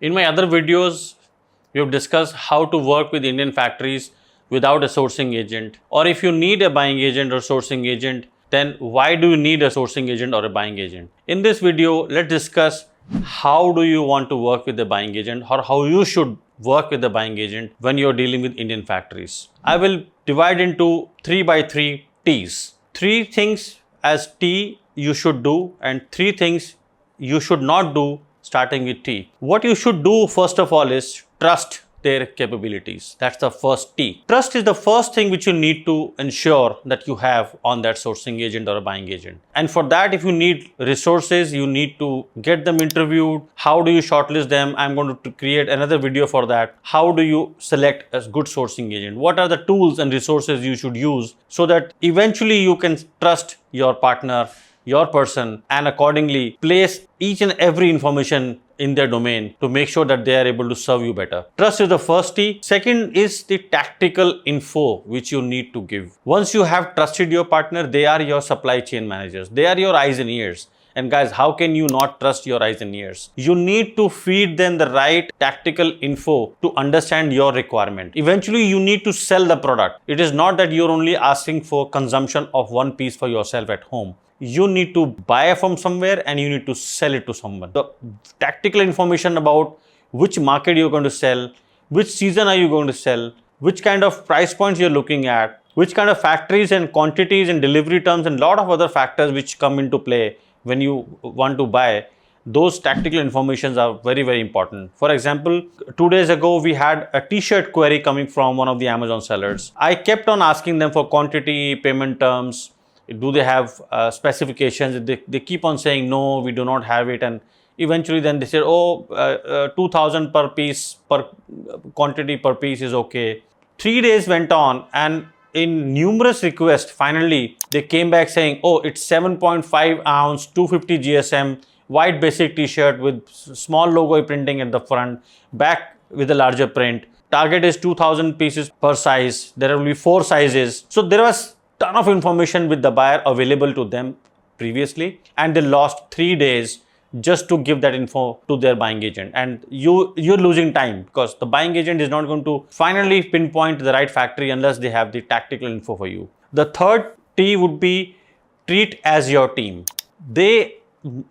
In my other videos, we have discussed how to work with Indian factories without a sourcing agent. Or if you need a buying agent or sourcing agent, then why do you need a sourcing agent or a buying agent? In this video, let's discuss how do you want to work with the buying agent or how you should work with the buying agent when you're dealing with Indian factories. I will divide into 3 by 3 T's. 3 things as T you should do and 3 things you should not do starting with T. What you should do first of all is trust their capabilities. That's the first T. Trust is the first thing which you need to ensure that you have on that sourcing agent or a buying agent. And for that, if you need resources, you need to get them interviewed. How do you shortlist them? I'm going to create another video for that. How do you select a good sourcing agent? What are the tools and resources you should use so that eventually you can trust your partner, your person, and accordingly place each and every information in their domain to make sure that they are able to serve you better. Trust is the first T. Second is the tactical info which you need to give. Once you have trusted your partner, they are your supply chain managers. They are your eyes and ears. And guys, how can you not trust your eyes and ears? You need to feed them the right tactical info to understand your requirement. Eventually, you need to sell the product. It is not that you're only asking for consumption of one piece for yourself at home. You need to buy from somewhere and you need to sell it to someone. The tactical information about which market you're going to sell, which season are you going to sell, which kind of price points you're looking at, which kind of factories and quantities and delivery terms and a lot of other factors which come into play when you want to buy. Those tactical informations are very, very important. For example, 2 days ago, we had a t-shirt query coming from one of the Amazon sellers. I kept on asking them for quantity, payment terms. Do they have specifications? They keep on saying, no, we do not have it. And eventually then they said, 2,000 per piece, per quantity per piece is okay. 3 days went on and in numerous requests, finally, they came back saying, it's 7.5 ounce, 250 GSM, white basic t-shirt with small logo printing at the front, back with a larger print. Target is 2,000 pieces per size. There will be 4 sizes. So there was ton of information with the buyer available to them previously, and they lost 3 days just to give that info to their buying agent. And you're losing time because the buying agent is not going to finally pinpoint the right factory unless they have the tactical info for you. The third T would be treat as your team. They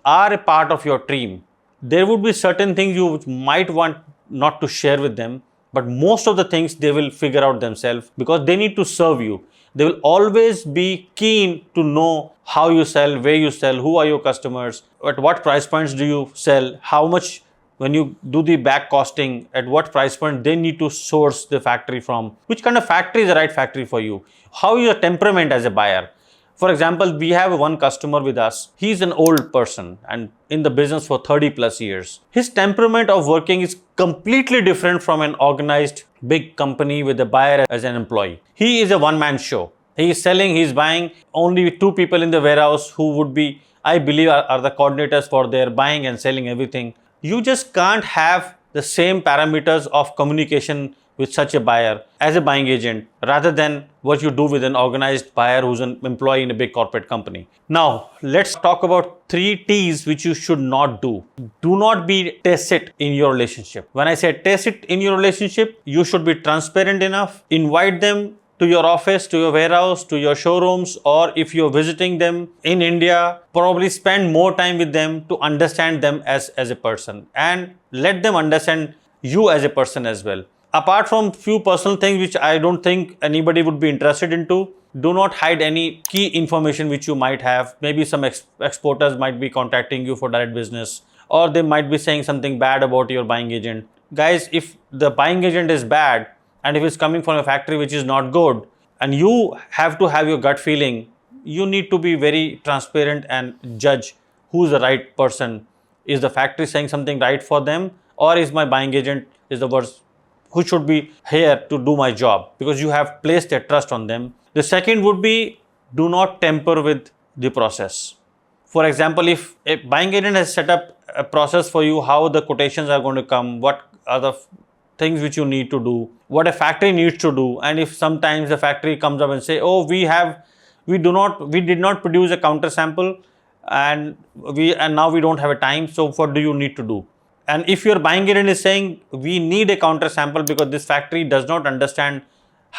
are a part of your team. There would be certain things you might want not to share with them, but most of the things they will figure out themselves because they need to serve you. They will always be keen to know how you sell, where you sell, who are your customers, at what price points do you sell, how much when you do the back costing, at what price point they need to source the factory from, which kind of factory is the right factory for you, how is your temperament as a buyer. For example, we have one customer with us. He's an old person and in the business for 30 plus years. His temperament of working is completely different from an organized big company with a buyer as an employee. He is a one-man show. He is selling, he is buying. Only 2 people in the warehouse who would be, I believe, are the coordinators for their buying and selling everything. You just can't have the same parameters of communication with such a buyer as a buying agent rather than what you do with an organized buyer who's an employee in a big corporate company. Now, let's talk about 3 T's which you should not do. Do not be tacit in your relationship. When I say tacit in your relationship, you should be transparent enough. Invite them to your office, to your warehouse, to your showrooms, or if you're visiting them in India, probably spend more time with them to understand them as a person and let them understand you as a person as well. Apart from few personal things which I don't think anybody would be interested into, do not hide any key information which you might have. Maybe some exporters might be contacting you for direct business, or they might be saying something bad about your buying agent. Guys, if the buying agent is bad and if it's coming from a factory which is not good and you have to have your gut feeling, you need to be very transparent and judge who's the right person. Is the factory saying something right for them, or is my buying agent is the worst who should be here to do my job because you have placed their trust on them. The second would be do not tamper with the process. For example, if a buying agent has set up a process for you, how the quotations are going to come, what are the things which you need to do, what a factory needs to do, and if sometimes the factory comes up and say, we did not produce a counter sample and now we don't have a time, so what do you need to do? And if your buying agent is saying we need a counter sample because this factory does not understand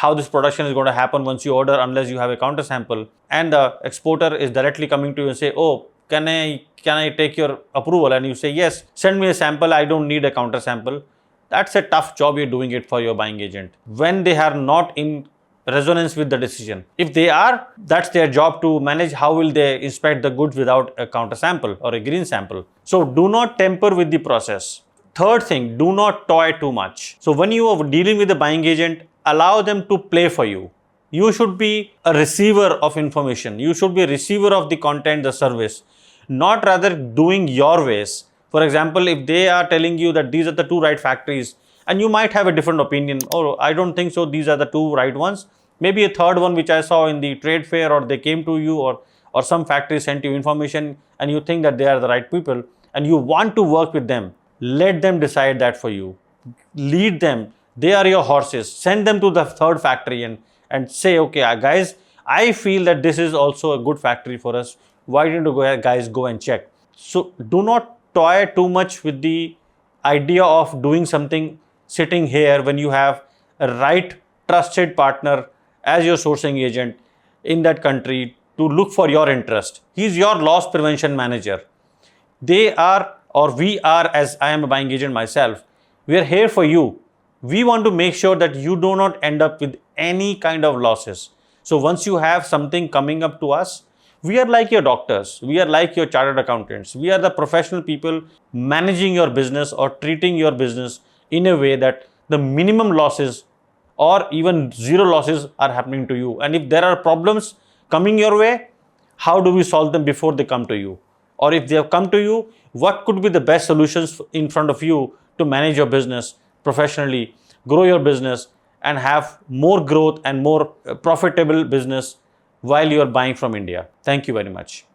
how this production is going to happen once you order unless you have a counter sample, and the exporter is directly coming to you and say, oh, can I take your approval? And you say, yes, send me a sample, I don't need a counter sample. That's a tough job you're doing it for your buying agent when they are not in resonance with the decision. If they are, that's their job to manage how will they inspect the goods without a counter sample or a green sample. So do not tamper with the process. Third thing, do not toy too much. So when you are dealing with the buying agent, allow them to play for you. You should be a receiver of information. You should be a receiver of the content, the service, not rather doing your ways. For example, if they are telling you that these are the two right factories, and you might have a different opinion, oh, I don't think so, these are the two right ones. Maybe a third one which I saw in the trade fair, or they came to you, or some factory sent you information and you think that they are the right people and you want to work with them. Let them decide that for you. Lead them. They are your horses. Send them to the third factory and say, okay, guys, I feel that this is also a good factory for us. Why don't you guys go and check? So do not toy too much with the idea of doing something sitting here when you have a right trusted partner as your sourcing agent in that country to look for your interest. He's your loss prevention manager. They are, or we are, as I am a buying agent myself, we are here for you. We want to make sure that you do not end up with any kind of losses. So once you have something coming up to us, we are like your doctors, we are like your chartered accountants, we are the professional people managing your business or treating your business in a way that the minimum losses or even zero losses are happening to you. And if there are problems coming your way, how do we solve them before they come to you? Or if they have come to you, what could be the best solutions in front of you to manage your business professionally, grow your business, and have more growth and more profitable business while you are buying from India. Thank you very much.